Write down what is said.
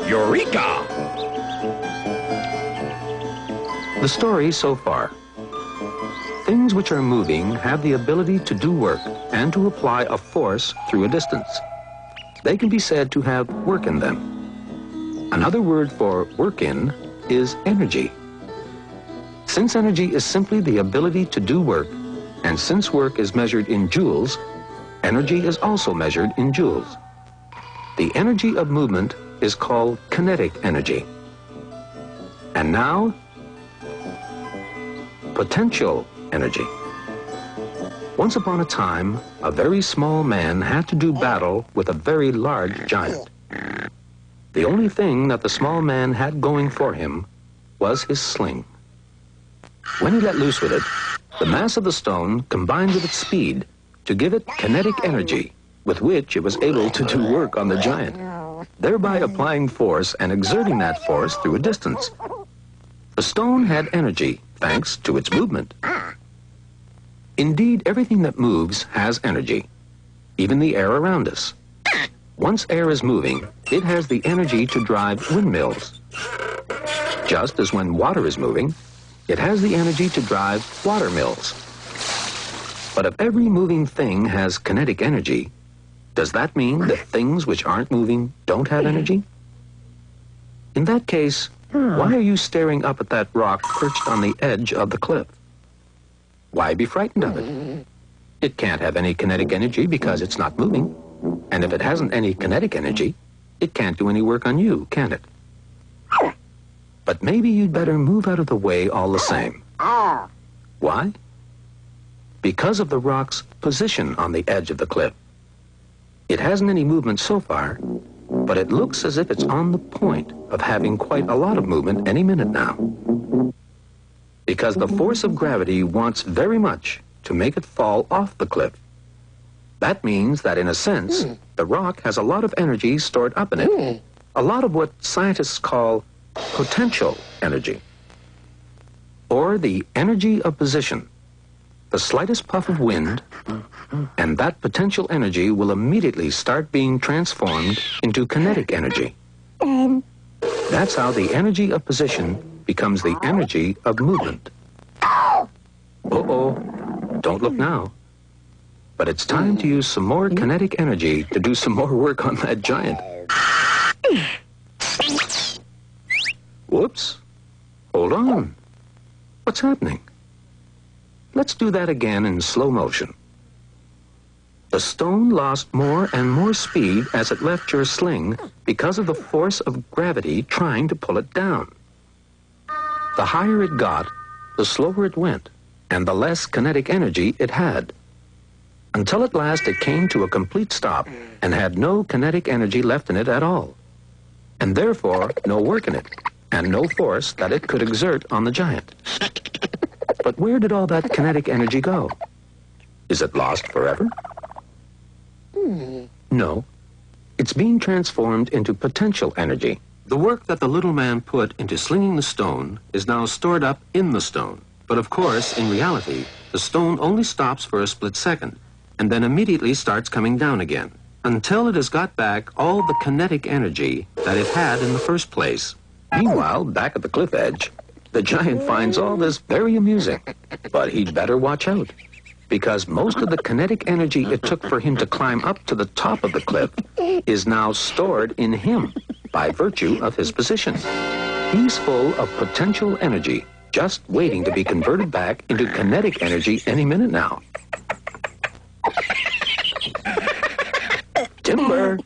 Eureka! The story so far. Things which are moving have the ability to do work and to apply a force through a distance. They can be said to have work in them. Another word for work in is energy. Since energy is simply the ability to do work, and since work is measured in joules, energy is also measured in joules. The energy of movement is called kinetic energy. And now, potential energy. Once upon a time, a very small man had to do battle with a very large giant. The only thing that the small man had going for him was his sling. When he let loose with it, the mass of the stone combined with its speed to give it kinetic energy, with which it was able to do work on the giant, thereby applying force and exerting that force through a distance. The stone had energy thanks to its movement. Indeed, everything that moves has energy, even the air around us. Once air is moving, it has the energy to drive windmills. Just as when water is moving, it has the energy to drive water mills. But if every moving thing has kinetic energy, does that mean that things which aren't moving don't have energy? In that case, why are you staring up at that rock perched on the edge of the cliff? Why be frightened of it? It can't have any kinetic energy because it's not moving. And if it hasn't any kinetic energy, it can't do any work on you, can it? But maybe you'd better move out of the way all the same. Why? Because of the rock's position on the edge of the cliff. It hasn't any movement so far, but it looks as if it's on the point of having quite a lot of movement any minute now. Because the force of gravity wants very much to make it fall off the cliff. That means that, in a sense, the rock has a lot of energy stored up in it. A lot of what scientists call potential energy. Or the energy of position. The slightest puff of wind, and that potential energy will immediately start being transformed into kinetic energy. That's how the energy of position becomes the energy of movement. Uh-oh, don't look now. But it's time to use some more kinetic energy to do some more work on that giant. Whoops. Hold on. What's happening? Let's do that again in slow motion. The stone lost more and more speed as it left your sling because of the force of gravity trying to pull it down. The higher it got, the slower it went, and the less kinetic energy it had. Until at last it came to a complete stop and had no kinetic energy left in it at all, and therefore no work in it, and no force that it could exert on the giant. But where did all that kinetic energy go? Is it lost forever? No. It's being transformed into potential energy. The work that the little man put into slinging the stone is now stored up in the stone. But of course, in reality, the stone only stops for a split second, and then immediately starts coming down again, until it has got back all the kinetic energy that it had in the first place. Meanwhile, back at the cliff edge, the giant finds all this very amusing, but he'd better watch out, because most of the kinetic energy it took for him to climb up to the top of the cliff is now stored in him by virtue of his position. He's full of potential energy, just waiting to be converted back into kinetic energy any minute now. Timber!